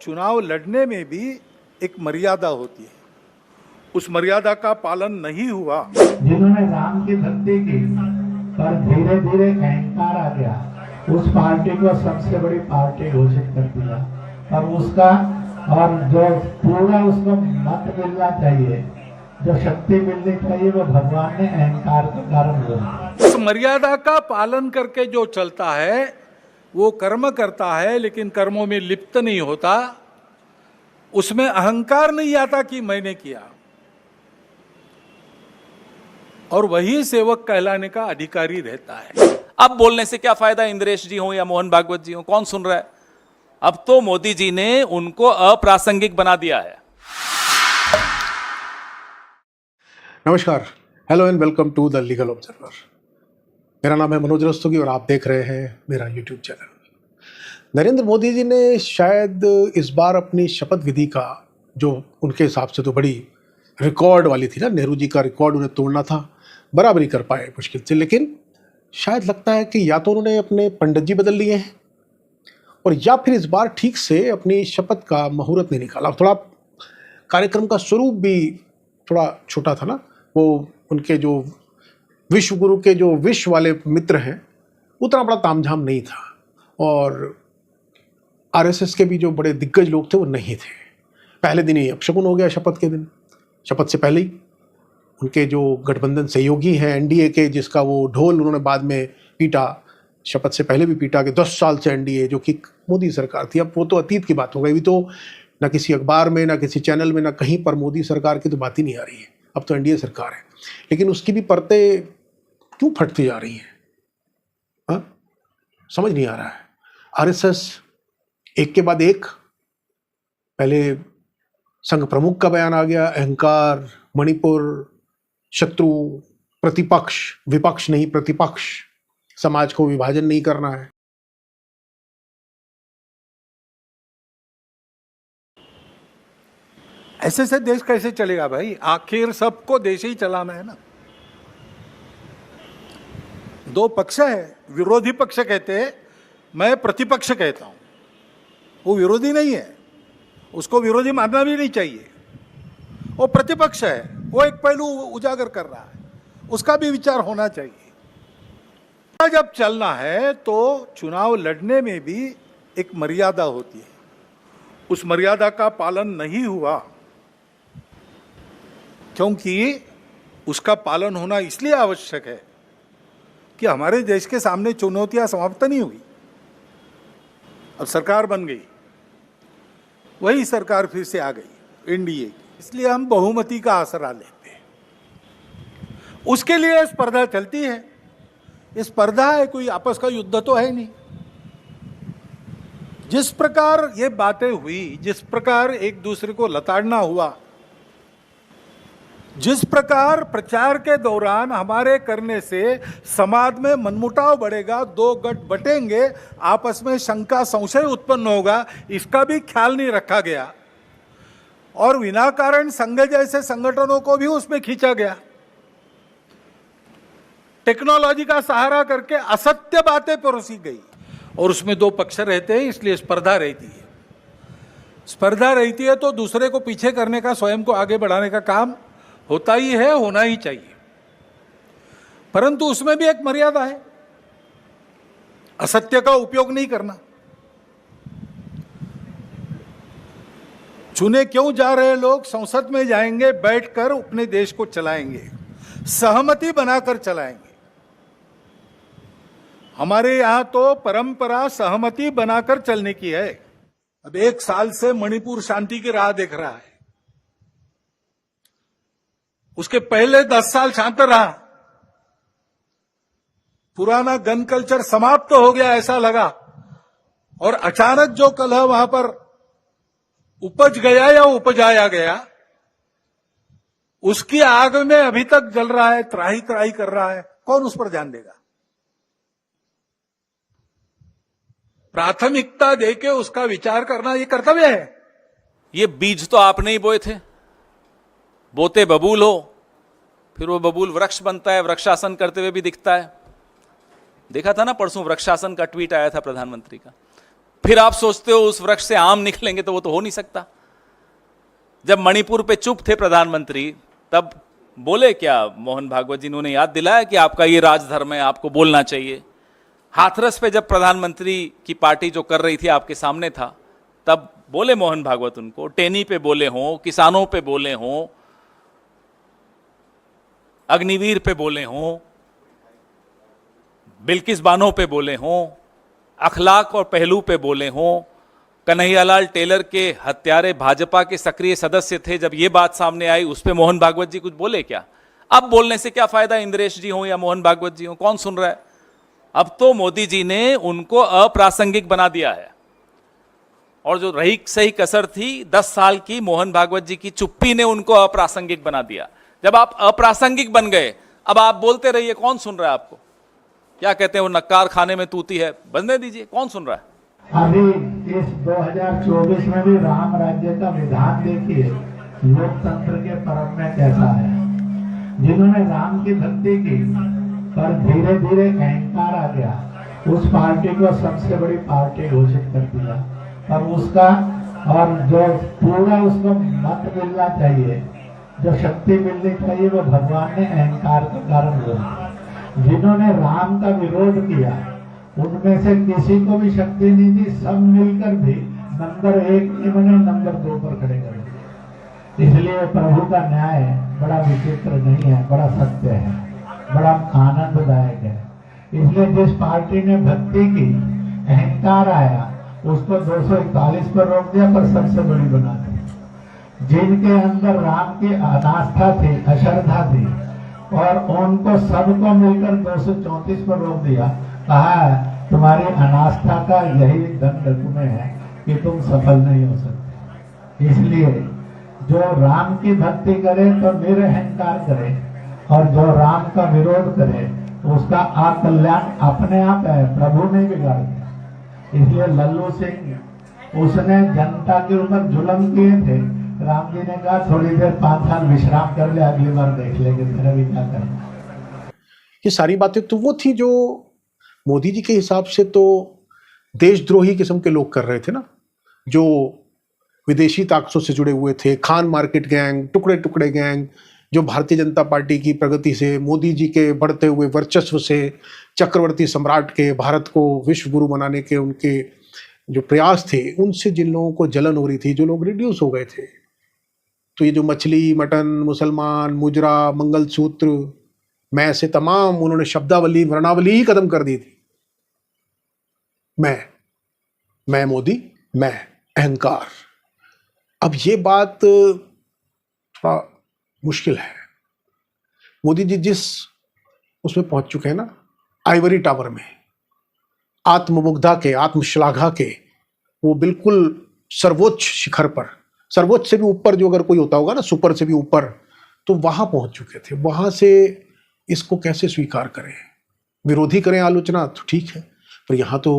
चुनाव लड़ने में भी एक मर्यादा होती है, उस मर्यादा का पालन नहीं हुआ। जिन्होंने राम की भक्ति की पर धीरे धीरे अहंकार आ गया, उस पार्टी को सबसे बड़ी पार्टी घोषित कर दिया और उसका और जो पूरा उसको मत मिलना चाहिए, जो शक्ति मिलनी चाहिए, वो भगवान ने अहंकार के कारण हुआ। उस मर्यादा का पालन करके जो चलता है वो कर्म करता है, लेकिन कर्मों में लिप्त नहीं होता, उसमें अहंकार नहीं आता कि मैंने किया, और वही सेवक कहलाने का अधिकारी रहता है। अब बोलने से क्या फायदा, इंद्रेश जी हो या मोहन भागवत जी हो, कौन सुन रहा है? अब तो मोदी जी ने उनको अप्रासंगिक बना दिया है। नमस्कार, hello and welcome to the legal observer. मेरा नाम है मनोज रस्तोगी और आप देख रहे हैं मेरा यूट्यूब चैनल। नरेंद्र मोदी जी ने शायद इस बार अपनी शपथ विधि का, जो उनके हिसाब से तो बड़ी रिकॉर्ड वाली थी ना, नेहरू जी का रिकॉर्ड उन्हें तोड़ना था, बराबरी कर पाए मुश्किल से। लेकिन शायद लगता है कि या तो उन्होंने अपने पंडित जी बदल लिए हैं और या फिर इस बार ठीक से अपनी शपथ का मुहूर्त नहीं निकाला। थोड़ा कार्यक्रम का स्वरूप भी थोड़ा छोटा था ना, वो उनके जो विश्व गुरु के जो विश्व वाले मित्र हैं उतना बड़ा तामझाम नहीं था, और आरएसएस के भी जो बड़े दिग्गज लोग थे वो नहीं थे। पहले दिन ही अपशगुन हो गया, शपथ के दिन, शपथ से पहले ही उनके जो गठबंधन सहयोगी हैं एनडीए के, जिसका वो ढोल उन्होंने बाद में पीटा, शपथ से पहले भी पीटा कि 10 साल से एनडीए, जो कि मोदी सरकार थी। अब वो तो अतीत की बात हो गई, अभी तो ना किसी अखबार में, ना किसी चैनल में, ना कहीं पर मोदी सरकार की तो बात ही नहीं आ रही है। अब तो एनडीए सरकार है, लेकिन उसकी भी परतें क्यों फटती जा रही हैं, हाँ? समझ नहीं आ रहा है। आरएसएस एक के बाद एक, पहले संघ प्रमुख का बयान आ गया, अहंकार, मणिपुर, शत्रु, प्रतिपक्ष, विपक्ष नहीं प्रतिपक्ष, समाज को विभाजन नहीं करना है। ऐसे से देश कैसे चलेगा भाई? आखिर सबको देश ही चलाना है ना। दो पक्ष है, विरोधी पक्ष कहते हैं, मैं प्रतिपक्ष कहता हूं। वो विरोधी नहीं है, उसको विरोधी मानना भी नहीं चाहिए। वो प्रतिपक्ष है, वो एक पहलू उजागर कर रहा है, उसका भी विचार होना चाहिए। जब चलना है तो चुनाव लड़ने में भी एक मर्यादा होती है, उस मर्यादा का पालन नहीं हुआ, क्योंकि उसका पालन होना इसलिए आवश्यक है कि हमारे देश के सामने चुनौतियां समाप्त नहीं हुई। अब सरकार बन गई, वही सरकार फिर से आ गई एनडीए की, इसलिए हम बहुमती का आसरा लेते हैं। उसके लिए स्पर्धा चलती है। ये स्पर्धा है, कोई आपस का युद्ध तो है नहीं। जिस प्रकार ये बातें हुई, जिस प्रकार एक दूसरे को लताड़ना हुआ, जिस प्रकार प्रचार के दौरान हमारे करने से समाज में मनमुटाव बढ़ेगा, दो गठ बटेंगे, आपस में शंका संशय उत्पन्न होगा, इसका भी ख्याल नहीं रखा गया, और विनाकारण संघ जैसे संगठनों को भी उसमें खींचा गया। टेक्नोलॉजी का सहारा करके असत्य बातें परोसी गई, और उसमें दो पक्ष रहते हैं, इसलिए स्पर्धा रहती है। स्पर्धा रहती है तो दूसरे को पीछे करने का, स्वयं को आगे बढ़ाने का काम होता ही है, होना ही चाहिए, परंतु उसमें भी एक मर्यादा है, असत्य का उपयोग नहीं करना। चुने क्यों जा रहे लोग संसद में जाएंगे, बैठकर अपने देश को चलाएंगे, सहमति बनाकर चलाएंगे। हमारे यहां तो परंपरा सहमति बनाकर चलने की है। अब 1 साल से मणिपुर शांति की राह देख रहा है, उसके पहले 10 साल शांत रहा, पुराना गन कल्चर समाप्त हो गया ऐसा लगा, और अचानक जो कलह वहां पर उपज गया या उपजाया गया, उसकी आग में अभी तक जल रहा है, त्राही त्राही कर रहा है। कौन उस पर ध्यान देगा? प्राथमिकता देके उसका विचार करना ये कर्तव्य है। ये बीज तो आपने ही बोए थे, बोते बबूल हो, फिर वो बबूल वृक्ष बनता है, वृक्षासन करते हुए भी दिखता है। देखा था ना परसों, वृक्षासन का ट्वीट आया था प्रधानमंत्री का। फिर आप सोचते हो उस वृक्ष से आम निकलेंगे, तो वो तो हो नहीं सकता। जब मणिपुर पे चुप थे प्रधानमंत्री, तब बोले क्या मोहन भागवत जी? उन्होंने याद दिलाया कि आपका ये राजधर्म है, आपको बोलना चाहिए। हाथरस पे जब प्रधानमंत्री की पार्टी जो कर रही थी आपके सामने था, तब बोले मोहन भागवत उनको। टेनी पे बोले हों, किसानों पे बोले हों, अग्निवीर पे बोले हों, बिल्किस बानो पे बोले हों, अखलाक और पहलू पे बोले हों, कन्हैयालाल टेलर के हत्यारे भाजपा के सक्रिय सदस्य थे, जब ये बात सामने आई उस पे मोहन भागवत जी कुछ बोले क्या? अब बोलने से क्या फायदा? इंद्रेश जी हो या मोहन भागवत जी हो, कौन सुन रहा है? अब तो मोदी जी ने उनको अप्रासंगिक बना दिया है। और जो रही सही कसर थी 10 साल की, मोहन भागवत जी की चुप्पी ने उनको अप्रासंगिक बना दिया। जब आप अप्रासंगिक बन गए, अब आप बोलते रहिए, कौन सुन रहा है आपको? क्या कहते हैं वो, नक्कार खाने में तूती है, बनने दीजिए, कौन सुन रहा है? अभी इस 2024 में भी राम राज्य का विधान देखिए, लोकतंत्र के पर्व में कैसा है। जिन्होंने राम की भक्ति की पर धीरे धीरे अहंकार आ गया, उस पार्टी को सबसे बड़ी पार्टी घोषित कर दिया। और उसका और जो पूरा उसको मत मिलना चाहिए, जो शक्ति मिलनी चाहिए, वो भगवान ने अहंकार के कारण दिया। जिन्होंने राम का विरोध किया, उनमें से किसी को भी शक्ति नहीं थी, सब मिलकर भी नंबर 1 नहीं बने, नंबर 2 पर खड़े करे। इसलिए प्रभु का न्याय बड़ा विचित्र नहीं है, बड़ा सत्य है, बड़ा आनंददायक है। इसलिए जिस पार्टी ने भक्ति की, अहंकार आया, उसको 241 पर रोक दिया, पर सबसे बड़ी बना दी। जिनके अंदर राम की अनास्था थी, अश्रद्धा थी, और उनको सबको मिलकर 234 पर रोक दिया। कहा तुम्हारी अनास्था का यही दंड तुम्हें है कि तुम सफल नहीं हो सकते। इसलिए जो राम की भक्ति करे तो निरअहकार करे, और जो राम का विरोध करे उसका अकल्याण अपने आप है, प्रभु नहीं बिगाड़ते। इसलिए लल्लू सिंह, उसने जनता के ऊपर जुल्म किए थे, राम जी ने कहा थोड़ी देर 5 साल विश्राम कर ले, अगली बार देख लेंगे तेरा भी क्या करना। ये सारी बातें तो वो थी जो मोदी जी के हिसाब से तो देशद्रोही किस्म के लोग कर रहे थे ना, जो विदेशी ताकतों से जुड़े हुए थे, खान मार्केट गैंग, टुकड़े टुकड़े गैंग, जो भारतीय जनता पार्टी की प्रगति से, मोदी जी के बढ़ते हुए वर्चस्व से, चक्रवर्ती सम्राट के, भारत को विश्व गुरु बनाने के उनके जो प्रयास थे, उनसे जिन लोगों को जलन हो रही थी, जो लोग रिड्यूस हो गए थे। तो ये जो मछली, मटन, मुसलमान, मुजरा, मंगलसूत्र, मैं से तमाम उन्होंने शब्दावली, वर्णावली ही खत्म कर दी थी। मैं मोदी, मैं अहंकार। अब ये बात थोड़ा मुश्किल है। मोदी जी जिस उसमें पहुंच चुके हैं ना, आइवरी टावर में, आत्ममुग्धा के, आत्मश्लाघा के, वो बिल्कुल सर्वोच्च शिखर पर, सर्वोच्च से भी ऊपर जो अगर कोई होता होगा ना, सुपर से भी ऊपर, तो वहां पहुंच चुके थे। वहां से इसको कैसे स्वीकार करें? विरोधी करें आलोचना तो ठीक है, पर यहां तो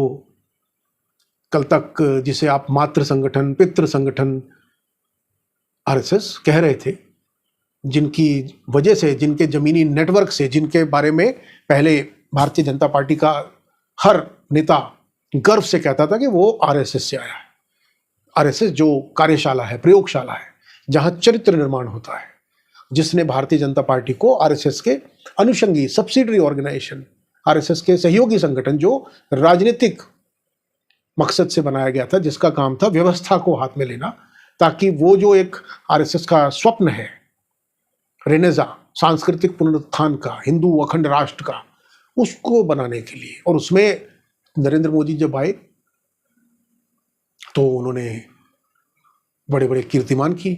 कल तक जिसे आप मातृ संगठन, पितृ संगठन आरएसएस कह रहे थे, जिनकी वजह से, जिनके जमीनी नेटवर्क से, जिनके बारे में पहले भारतीय जनता पार्टी का हर नेता गर्व से कहता था कि वो आरएसएस से आया है। आरएसएस जो कार्यशाला है, प्रयोगशाला है, जहां चरित्र निर्माण होता है, जिसने भारतीय जनता पार्टी को आरएसएस के अनुषंगी सब्सिडरी ऑर्गेनाइजेशन, आरएसएस के सहयोगी संगठन, जो राजनीतिक मकसद से बनाया गया था, जिसका काम था व्यवस्था को हाथ में लेना, ताकि वो जो एक आरएसएस का स्वप्न है, रेनेजा, सांस्कृतिक पुनरुत्थान का, हिंदू अखंड राष्ट्र का, उसको बनाने के लिए। और उसमें नरेंद्र मोदी जब आए तो उन्होंने बड़े बड़े कीर्तिमान की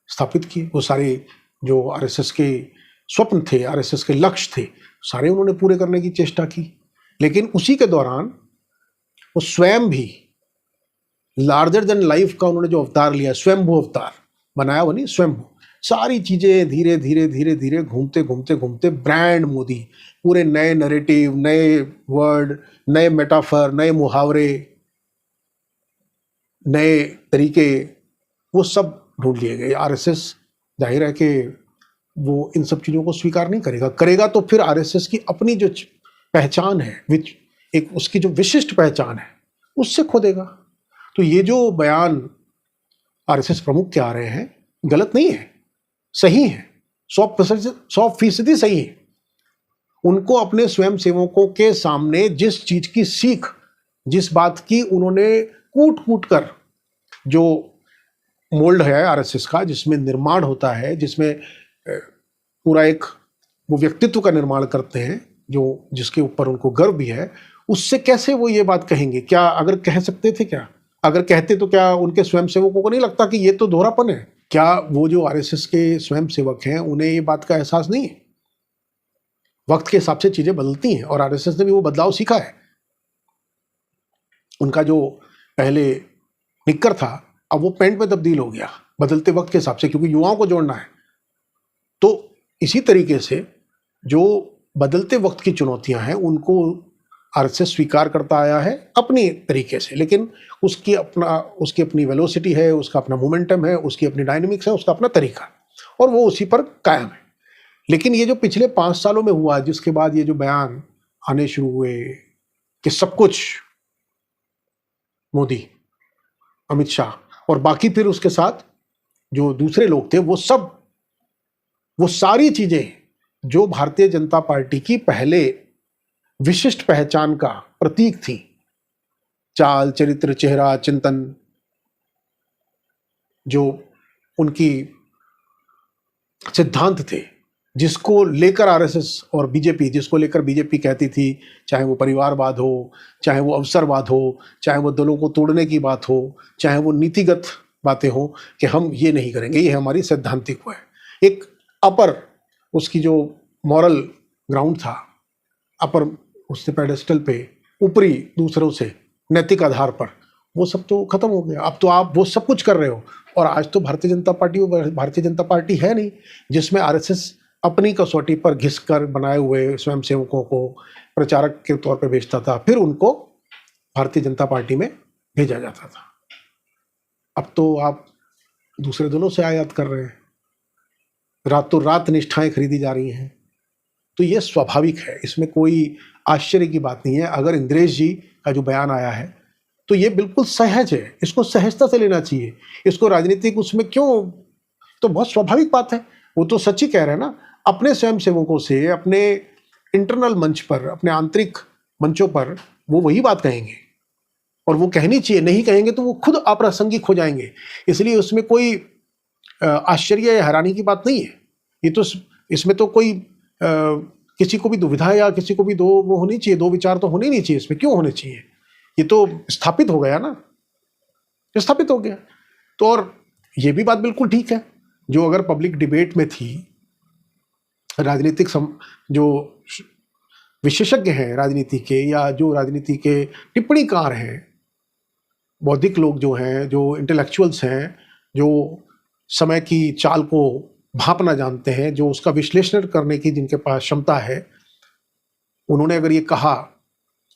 स्थापित किए। वो सारे जो आरएसएस के स्वप्न थे, आरएसएस के लक्ष्य थे, सारे उन्होंने पूरे करने की चेष्टा की। लेकिन उसी के दौरान वो स्वयं भी लार्जर देन लाइफ का उन्होंने जो अवतार लिया, स्वयंभू अवतार बनाया, वो नहीं, स्वयंभू, सारी चीजें धीरे धीरे धीरे धीरे घूमते घूमते घूमते ब्रांड मोदी, पूरे नए नैरेटिव, नए वर्ड, नए मेटाफर, नए मुहावरे, नए तरीके, वो सब ढूंढ लिए गए। आरएसएस जाहिर है कि वो इन सब चीज़ों को स्वीकार नहीं करेगा। करेगा तो फिर आरएसएस की अपनी जो पहचान है, विच एक उसकी जो विशिष्ट पहचान है, उससे खो देगा। तो ये जो बयान आरएसएस प्रमुख के आ रहे हैं गलत नहीं है, सही है, 100% सही है। उनको अपने स्वयं सेवकों के सामने जिस चीज की सीख, जिस बात की उन्होंने कूट कूट कर, जो मोल्ड है आरएसएस का, जिसमें निर्माण होता है, जिसमें पूरा एक वो व्यक्तित्व का निर्माण करते हैं, जो जिसके ऊपर उनको गर्व भी है, उससे कैसे वो ये बात कहेंगे? क्या अगर कह सकते थे क्या? अगर कहते तो क्या उनके स्वयंसेवकों को नहीं लगता कि ये तो दोहरापन है? क्या वो जो आरएसएस के स्वयंसेवक हैं उन्हें ये बात का एहसास नहीं है? वक्त के हिसाब से चीजें बदलती हैं और आरएसएस ने भी वो बदलाव सीखा है। उनका जो पहले निक्कर था अब वो पैंट में तब्दील हो गया बदलते वक्त के हिसाब से, क्योंकि युवाओं को जोड़ना है। तो इसी तरीके से जो बदलते वक्त की चुनौतियां हैं उनको आरएसएस स्वीकार करता आया है अपनी तरीके से, लेकिन उसकी अपनी वेलोसिटी है, उसका अपना मोमेंटम है, उसकी अपनी डायनेमिक्स है, उसका अपना तरीका, और वो उसी पर कायम है। लेकिन ये जो पिछले 5 सालों में हुआ, जिसके बाद ये जो बयान आने शुरू हुए कि सब कुछ मोदी, अमित शाह और बाकी फिर उसके साथ जो दूसरे लोग थे, वो सारी चीजें जो भारतीय जनता पार्टी की पहले विशिष्ट पहचान का प्रतीक थी, चाल, चरित्र, चेहरा, चिंतन, जो उनकी सिद्धांत थे, जिसको लेकर आरएसएस और बीजेपी, जिसको लेकर बीजेपी कहती थी, चाहे वो परिवारवाद हो, चाहे वो अवसरवाद हो, चाहे वो दलों को तोड़ने की बात हो, चाहे वो नीतिगत बातें हो कि हम ये नहीं करेंगे, ये हमारी सैद्धांतिक वो है। एक अपर उसकी जो मॉरल ग्राउंड था, अपर उससे पेडेस्टल पे, ऊपरी दूसरों से नैतिक आधार पर, वो सब तो खत्म हो गया। अब तो आप वो सब कुछ कर रहे हो, और आज तो भारतीय जनता पार्टी है नहीं जिसमें आरएसएस अपनी कसौटी पर घिसकर बनाए हुए स्वयंसेवकों को प्रचारक के तौर पर भेजता था, फिर उनको भारतीय जनता पार्टी में भेजा जाता था। अब तो आप दूसरे दलों से आयात कर रहे हैं, रातों रात निष्ठाएं खरीदी जा रही हैं। तो ये स्वाभाविक है, इसमें कोई आश्चर्य की बात नहीं है। अगर इंद्रेश जी का जो बयान आया है तो ये बिल्कुल सहज है, इसको सहजता से लेना चाहिए। इसको राजनीतिक उसमें क्यों, तो बहुत स्वाभाविक बात है। वो तो सच ही कह रहे हैं ना, अपने स्वयंसेवकों से अपने इंटरनल मंच पर, अपने आंतरिक मंचों पर वो वही बात कहेंगे, और वो कहनी चाहिए। नहीं कहेंगे तो वो खुद अप्रासंगिक हो जाएंगे। इसलिए उसमें कोई आश्चर्य या हैरानी की बात नहीं है। ये तो इसमें तो कोई किसी को भी दुविधा या किसी को भी वो होनी चाहिए, दो विचार तो होने नहीं चाहिए। इसमें क्यों होने चाहिए? ये तो स्थापित हो गया ना, स्थापित हो गया। तो और ये भी बात बिल्कुल ठीक है, जो अगर पब्लिक डिबेट में थी, राजनीतिक जो विशेषज्ञ हैं राजनीति के, या जो राजनीति के टिप्पणीकार हैं, बौद्धिक लोग जो हैं, जो इंटेलेक्चुअल्स हैं, जो समय की चाल को भांपना जानते हैं, जो उसका विश्लेषण करने की जिनके पास क्षमता है, उन्होंने अगर ये कहा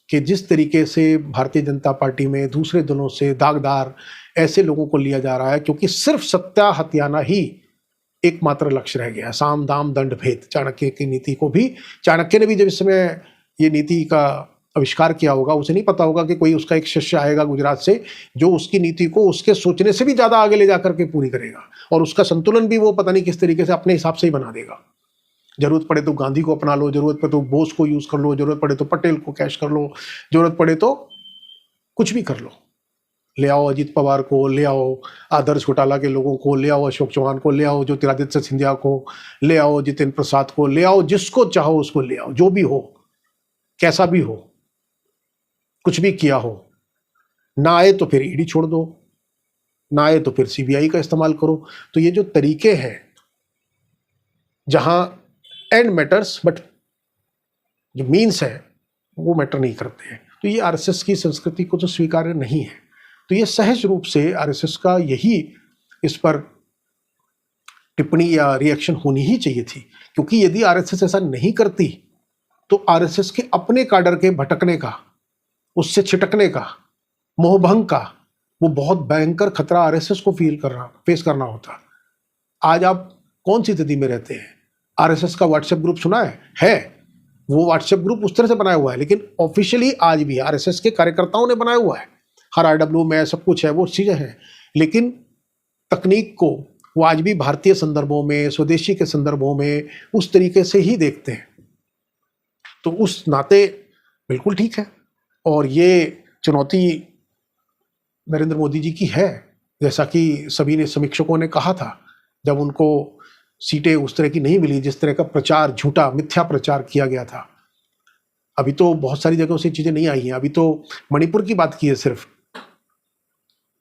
कि जिस तरीके से भारतीय जनता पार्टी में दूसरे दलों से दागदार ऐसे लोगों को लिया जा रहा है, क्योंकि सिर्फ सत्ता हथियाना ही एकमात्र लक्ष्य रह गया, साम दाम दंड भेद। चाणक्य की नीति को भी, चाणक्य ने भी जब इस समय ये नीति का आविष्कार किया होगा, उसे नहीं पता होगा कि कोई उसका एक शिष्य आएगा गुजरात से जो उसकी नीति को उसके सोचने से भी ज्यादा आगे ले जाकर के पूरी करेगा, और उसका संतुलन भी वो पता नहीं किस तरीके से अपने हिसाब से ही बना देगा। जरूरत पड़े तो गांधी को अपना लो, जरूरत पड़े तो बोस को यूज कर लो, जरूरत पड़े तो पटेल को कैश कर लो, जरूरत पड़े तो कुछ भी कर लो। ले आओ अजीत पवार को, ले आओ आदर्श घोटाला के लोगों को, ले आओ अशोक चौहान को, ले आओ ज्योतिरादित्य सिंधिया को, ले आओ जितेंद्र प्रसाद को, ले आओ, जिसको चाहो उसको ले आओ, जो भी हो, कैसा भी हो, कुछ भी किया हो। ना आए तो फिर ईडी छोड़ दो, ना आए तो फिर सीबीआई का इस्तेमाल करो। तो ये जो तरीके हैं जहां एंड मैटर्स बट जो मीन्स है वो मैटर नहीं करते हैं, तो ये आरएसएस की संस्कृति को तो स्वीकार्य नहीं है। तो ये सहज रूप से आरएसएस का यही इस पर टिप्पणी या रिएक्शन होनी ही चाहिए थी, क्योंकि यदि आरएसएस ऐसा नहीं करती तो आरएसएस के अपने काडर के भटकने का, उससे छिटकने का, मोहभंग का वो बहुत भयंकर खतरा आरएसएस को फेस करना होता। आज आप कौन सी स्थिति में रहते हैं? आरएसएस का व्हाट्सएप ग्रुप सुना है? वो व्हाट्सएप ग्रुप उस तरह से बनाया हुआ है, लेकिन ऑफिशियली आज भी आरएसएस के कार्यकर्ताओं ने बनाया हुआ है। हर RW में सब कुछ है, वो चीज़ें हैं, लेकिन तकनीक को वो आज भी भारतीय संदर्भों में, स्वदेशी के संदर्भों में उस तरीके से ही देखते हैं। तो उस नाते बिल्कुल ठीक है, और ये चुनौती नरेंद्र मोदी जी की है, जैसा कि सभी ने समीक्षकों ने कहा था जब उनको सीटें उस तरह की नहीं मिली, जिस तरह का प्रचार, झूठा मिथ्या प्रचार किया गया था। अभी तो बहुत सारी जगहों से चीजें नहीं आई हैं। अभी तो मणिपुर की बात की है, सिर्फ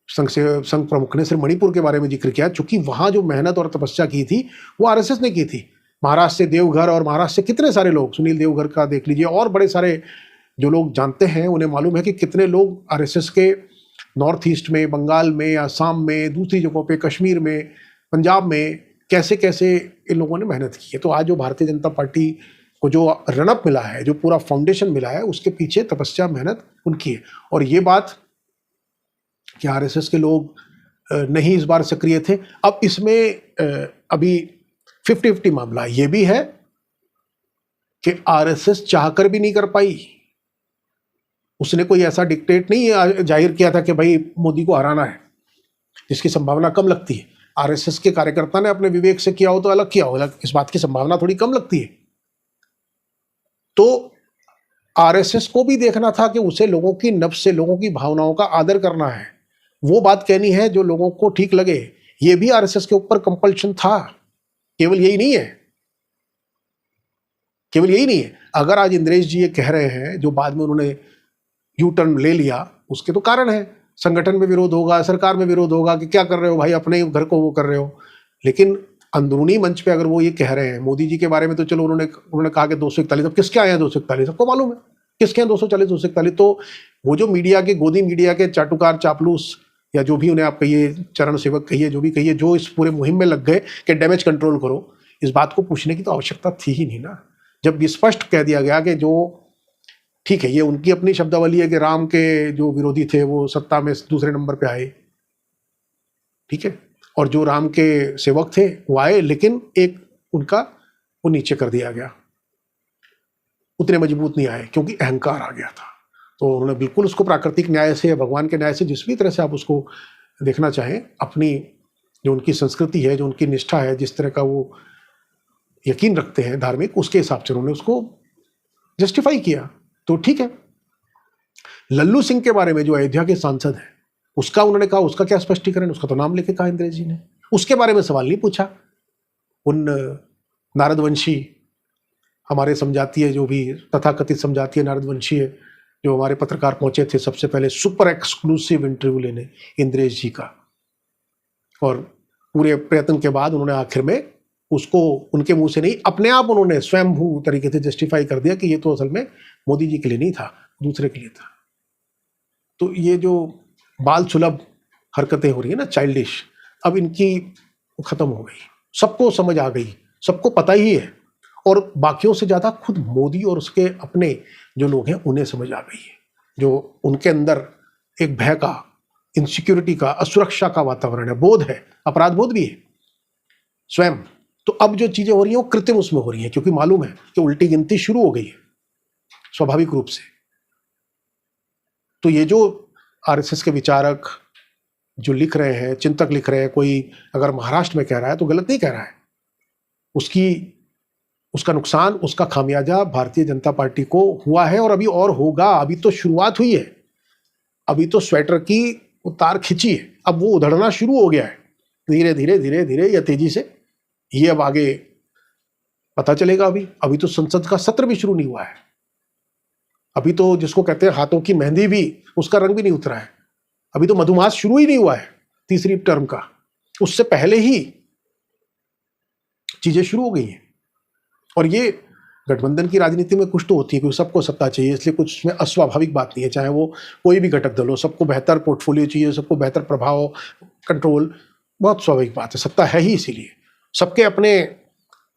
संघ प्रमुख ने सिर्फ मणिपुर के बारे में जिक्र किया, चूंकि वहां जो मेहनत और तपस्या की थी वो RSS ने की थी। महाराष्ट्र से देवघर, और महाराष्ट्र से कितने सारे लोग, सुनील देवघर का देख लीजिए, और बड़े सारे जो लोग जानते हैं उन्हें मालूम है कि कितने लोग RSS के नॉर्थ ईस्ट में, बंगाल में, आसाम में, दूसरी जगहों पे, कश्मीर में, पंजाब में कैसे कैसे इन लोगों ने मेहनत की है। तो आज जो भारतीय जनता पार्टी को जो रनअप मिला है, जो पूरा फाउंडेशन मिला है, उसके पीछे तपस्या, मेहनत उनकी है। और ये बात कि RSS के लोग नहीं इस बार सक्रिय थे, अब इसमें अभी 50-50 मामला ये भी है कि RSS चाहकर भी नहीं कर पाई। उसने कोई ऐसा डिक्टेट नहीं जाहिर किया था कि भाई मोदी को हराना है, जिसकी संभावना कम लगती है। RSS के कार्यकर्ता ने अपने विवेक से किया हो तो अलग किया हो, इस बात की संभावना थोड़ी कम लगती है। तो RSS को भी देखना था कि उसे लोगों की नब्ज से, लोगों की भावनाओं का आदर करना है, वो बात कहनी है जो लोगों को ठीक लगे। ये भी RSS के ऊपर कंपल्शन था, केवल यही नहीं है, केवल यही नहीं है। अगर आज इंद्रेश जी ये कह रहे हैं, जो बाद में उन्होंने यू टर्न ले लिया, उसके तो कारण है, संगठन में विरोध होगा, सरकार में विरोध होगा कि क्या कर रहे हो भाई, अपने घर को वो कर रहे हो। लेकिन अंदरूनी मंच पे अगर वो ये कह रहे हैं मोदी जी के बारे में, तो चलो उन्होंने कहा कि 241, अब किसके आए हैं 241, सबको मालूम है किसके हैं 240, 241। तो वो जो मीडिया के, गोदी मीडिया के चाटुकार, चापलूस, या जो भी उन्हें आप कहिए, चरण सेवक कहिए, जो भी कहिए, जो इस पूरे मुहिम में लग गए कि डैमेज कंट्रोल करो, इस बात को पूछने की तो आवश्यकता थी ही नहीं ना। जब ये स्पष्ट कह दिया गया कि जो ठीक है, ये उनकी अपनी शब्दावली है कि राम के जो विरोधी थे वो सत्ता में दूसरे नंबर पे आए, ठीक है, और जो राम के सेवक थे वो आए, लेकिन एक उनका वो नीचे कर दिया गया, उतने मजबूत नहीं आए क्योंकि अहंकार आ गया था। तो उन्होंने बिल्कुल उसको प्राकृतिक न्याय से या भगवान के न्याय से, जिस भी तरह से आप उसको देखना चाहें, अपनी जो उनकी संस्कृति है, जो उनकी निष्ठा है, जिस तरह का वो यकीन रखते हैं धार्मिक, उसके हिसाब से उन्होंने उसको जस्टिफाई किया। तो ठीक है। लल्लू सिंह के बारे में, जो अयोध्या के सांसद हैं, उसका उन्होंने कहा, उसका क्या स्पष्टीकरण, उसका तो नाम लेके कहा इंद्रेश जी ने, उसके बारे में सवाल नहीं पूछा। उन नारदवंशी, हमारे समझातीय, जो भी तथाकथित समझातीय नारदवंशी है, जो हमारे पत्रकार पहुंचे थे सबसे पहले सुपर एक्सक्लूसिव इंटरव्यू लेने इंद्रेश जी का, और पूरे प्रयत्न के बाद उन्होंने आखिर में उसको उनके मुंह से नहीं, अपने आप उन्होंने स्वयंभू तरीके से जस्टिफाई कर दिया कि ये तो असल में मोदी जी के लिए नहीं था, दूसरे के लिए था। तो ये जो बाल सुलभ हरकतें हो रही है ना, चाइल्डिश, अब इनकी खत्म हो गई, सबको समझ आ गई, सबको पता ही है, और बाकियों से ज्यादा खुद मोदी और उसके अपने जो लोग हैं उन्हें समझ आ गई है, जो उनके अंदर एक भय का, इनसिक्योरिटी का, असुरक्षा का वातावरण है, बोध है, अपराध बोध भी है स्वयं। तो अब जो चीजें हो रही हैं वो कृत्रिम उसमें हो रही हैं, क्योंकि मालूम है कि उल्टी गिनती शुरू हो गई है स्वाभाविक रूप से। तो ये जो RSS के विचारक जो लिख रहे हैं, चिंतक लिख रहे हैं, कोई अगर महाराष्ट्र में कह रहा है तो गलत नहीं कह रहा है, उसका नुकसान, उसका खामियाजा भारतीय जनता पार्टी को हुआ है, और अभी और होगा। अभी तो शुरुआत हुई है, अभी तो स्वेटर की तार खिंची है, अब वो उधड़ना शुरू हो गया है, धीरे धीरे धीरे धीरे या तेजी से। ये अब आगे पता चलेगा। अभी तो संसद का सत्र भी शुरू नहीं हुआ है, अभी तो जिसको कहते हैं हाथों की मेहंदी भी, उसका रंग भी नहीं उतरा है, अभी तो मधुमास शुरू ही नहीं हुआ है तीसरी टर्म का, उससे पहले ही चीजें शुरू हो गई हैं। और ये गठबंधन की राजनीति में कुछ तो होती है, क्योंकि सबको सत्ता चाहिए, इसलिए कुछ उसमें अस्वाभाविक बात नहीं है, चाहे वो कोई भी घटक दल हो, सबको बेहतर पोर्टफोलियो चाहिए, सबको बेहतर प्रभाव, कंट्रोल, बहुत स्वाभाविक बात है, सत्ता है ही इसीलिए। सबके अपने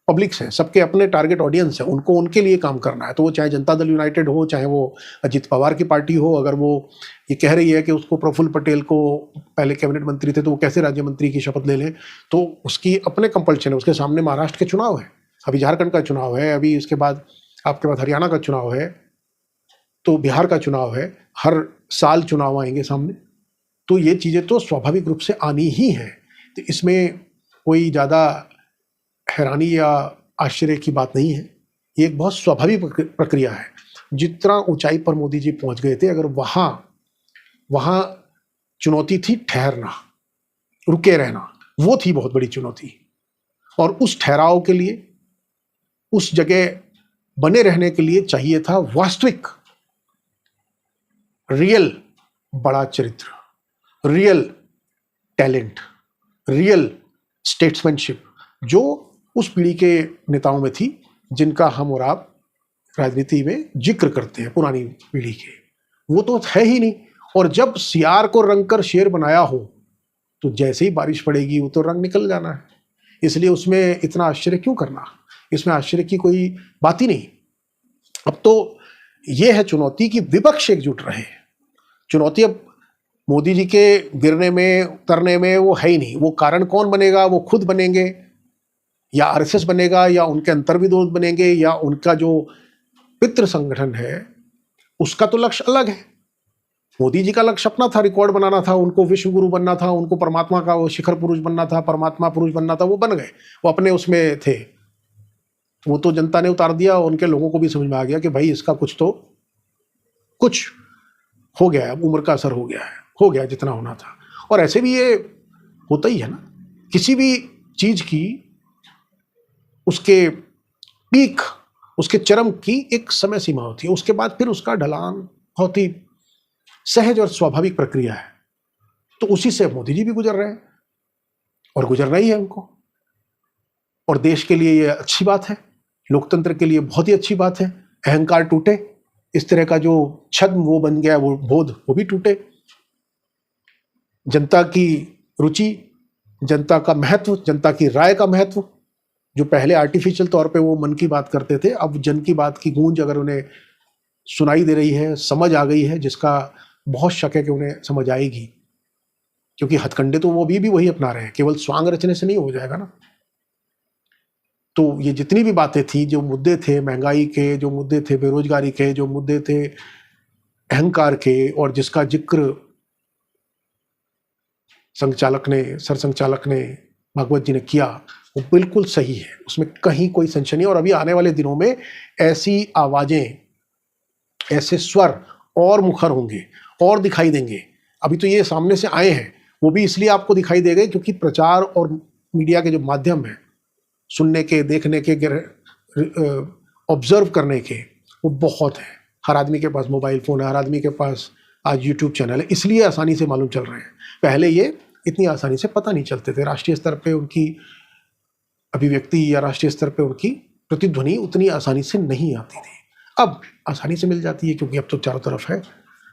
पब्लिक्स हैं, सबके अपने टारगेट ऑडियंस है, उनको उनके लिए काम करना है। तो वो चाहे जनता दल यूनाइटेड हो, चाहे वो अजित पवार की पार्टी हो, अगर वो ये कह रही है कि उसको प्रफुल्ल पटेल को, पहले कैबिनेट मंत्री थे तो वो कैसे राज्य मंत्री की शपथ ले लें, तो उसकी अपने कंपल्शन है। उसके सामने महाराष्ट्र के चुनाव है, अभी झारखंड का चुनाव है, अभी इसके बाद आपके पास हरियाणा का चुनाव है, तो बिहार का चुनाव है, हर साल चुनाव आएंगे सामने। तो ये चीज़ें तो स्वाभाविक रूप से आनी ही हैं। तो इसमें कोई ज़्यादा हैरानी या आश्चर्य की बात नहीं है, ये एक बहुत स्वाभाविक प्रक्रिया है। जितना ऊंचाई पर मोदी जी पहुंच गए थे, अगर वहाँ चुनौती थी ठहरना, रुके रहना, वो थी बहुत बड़ी चुनौती। और उस ठहराव के लिए, उस जगह बने रहने के लिए चाहिए था वास्तविक, रियल बड़ा चरित्र, रियल टैलेंट, रियल स्टेट्समैनशिप, जो उस पीढ़ी के नेताओं में थी जिनका हम और आप राजनीति में जिक्र करते हैं, पुरानी पीढ़ी के। वो तो है ही नहीं। और जब सियार को रंग कर शेर बनाया हो, तो जैसे ही बारिश पड़ेगी वो तो रंग निकल जाना है। इसलिए उसमें इतना आश्चर्य क्यों करना, इसमें आश्चर्य की कोई बात ही नहीं। अब तो ये है चुनौती कि विपक्ष एकजुट रहे। चुनौती अब मोदी जी के गिरने में, उतरने में वो है ही नहीं। वो कारण कौन बनेगा? वो खुद बनेंगे, या आरएसएस बनेगा, या उनके अंतर्विरोध बनेंगे, या उनका जो पितृ संगठन है उसका तो लक्ष्य अलग है। मोदी जी का लक्ष्य अपना था, रिकॉर्ड बनाना था, उनको विश्व गुरु बनना था, उनको परमात्मा का वो शिखर पुरुष बनना था, परमात्मा पुरुष बनना था। वो बन गए, वो अपने उसमें थे। वो तो जनता ने उतार दिया। उनके लोगों को भी समझ में आ गया कि भाई इसका कुछ हो गया है, उम्र का असर हो गया जितना होना था। और ऐसे भी ये होता ही है ना, किसी भी चीज की उसके पीक, उसके चरम की एक समय सीमा होती है, उसके बाद फिर उसका ढलान बहुत ही सहज और स्वाभाविक प्रक्रिया है। तो उसी से मोदी जी भी गुजर रहे हैं और गुजरना ही है उनको। और देश के लिए ये अच्छी बात है, लोकतंत्र के लिए बहुत ही अच्छी बात है। अहंकार टूटे, इस तरह का जो छद्म वो बन गया, वो बोध वो भी टूटे। जनता की रुचि, जनता का महत्व, जनता की राय का महत्व, जो पहले आर्टिफिशियल तौर पे वो मन की बात करते थे, अब जन की बात की गूंज अगर उन्हें सुनाई दे रही है, समझ आ गई है, जिसका बहुत शक है कि उन्हें समझ आएगी, क्योंकि हथकंडे तो वो भी वही अपना रहे हैं। केवल स्वांग रचने से नहीं हो जाएगा ना। तो ये जितनी भी बातें थी, जो मुद्दे थे महंगाई के, जो मुद्दे थे बेरोजगारी के, जो मुद्दे थे अहंकार के, और जिसका जिक्र सरसंघचालक ने भागवत जी ने किया, वो बिल्कुल सही है, उसमें कहीं कोई संशय नहीं। और अभी आने वाले दिनों में ऐसी आवाजें, ऐसे स्वर और मुखर होंगे और दिखाई देंगे। अभी तो ये सामने से आए हैं, वो भी इसलिए आपको दिखाई देंगे क्योंकि प्रचार और मीडिया के जो माध्यम है, सुनने के, देखने के, ऑब्जर्व करने के, वो बहुत है। हर आदमी के पास मोबाइल फ़ोन है, हर आदमी के पास आज यूट्यूब चैनल है, इसलिए आसानी से मालूम चल रहे हैं। पहले ये इतनी आसानी से पता नहीं चलते थे। राष्ट्रीय स्तर पे उनकी अभिव्यक्ति या राष्ट्रीय स्तर पे उनकी प्रतिध्वनि उतनी आसानी से नहीं आती थी। अब आसानी से मिल जाती है क्योंकि अब तो चारों तरफ है।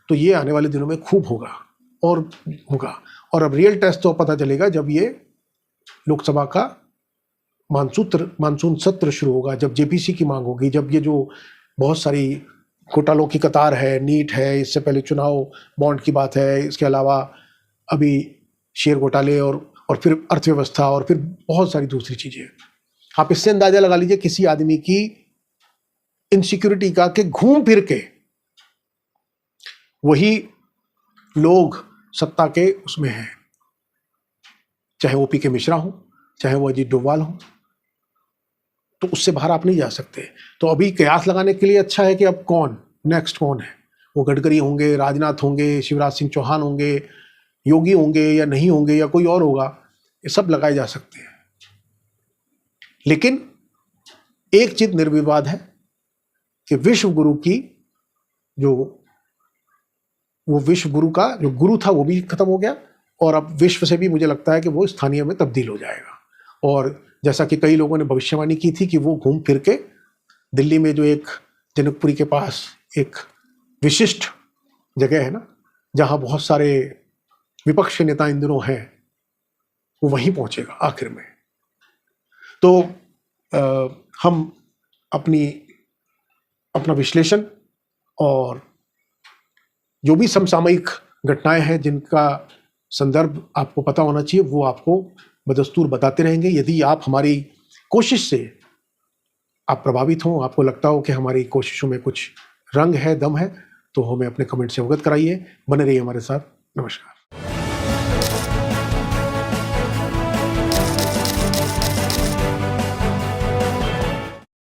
तो ये आने वाले दिनों में खूब होगा और होगा। और अब रियल टेस्ट तो पता चलेगा जब ये लोकसभा का मानसून सत्र शुरू होगा, जब जेपीसी की मांग होगी, जब ये जो बहुत सारी घोटालों की कतार है, नीट है, इससे पहले चुनाव बॉन्ड की बात है, इसके अलावा अभी शेयर घोटाले और फिर अर्थव्यवस्था और फिर बहुत सारी दूसरी चीजें। आप इससे अंदाजा लगा लीजिए किसी आदमी की इनसिक्योरिटी का, कि घूम फिर के वही लोग सत्ता के उसमें हैं, चाहे ओपी के मिश्रा हो, चाहे वो अजीत डोभाल हो, तो उससे बाहर आप नहीं जा सकते। तो अभी कयास लगाने के लिए अच्छा है कि अब नेक्स्ट कौन है। वो गडकरी होंगे, राजनाथ होंगे, शिवराज सिंह चौहान होंगे, योगी होंगे या नहीं होंगे, या कोई और होगा, ये सब लगाए जा सकते हैं। लेकिन एक चीज निर्विवाद है कि विश्व गुरु की वो विश्व गुरु का जो गुरु था वो भी खत्म हो गया, और अब विश्व से भी मुझे लगता है कि वो स्थानीय में तब्दील हो जाएगा। और जैसा कि कई लोगों ने भविष्यवाणी की थी कि वो घूम फिर के दिल्ली में जो एक जनकपुरी के पास एक विशिष्ट जगह है ना, जहां बहुत सारे विपक्ष के नेता इन दिनों हैं, वो वहीं पहुंचेगा आखिर में। तो हम अपना विश्लेषण और जो भी समसामयिक घटनाएं हैं जिनका संदर्भ आपको पता होना चाहिए, वो आपको बदस्तूर बताते रहेंगे। यदि आप हमारी कोशिश से आप प्रभावित हों, आपको लगता हो कि हमारी कोशिशों में कुछ रंग है, दम है, तो हमें अपने कमेंट से अवगत कराइए। बने रहिए हमारे साथ। नमस्कार।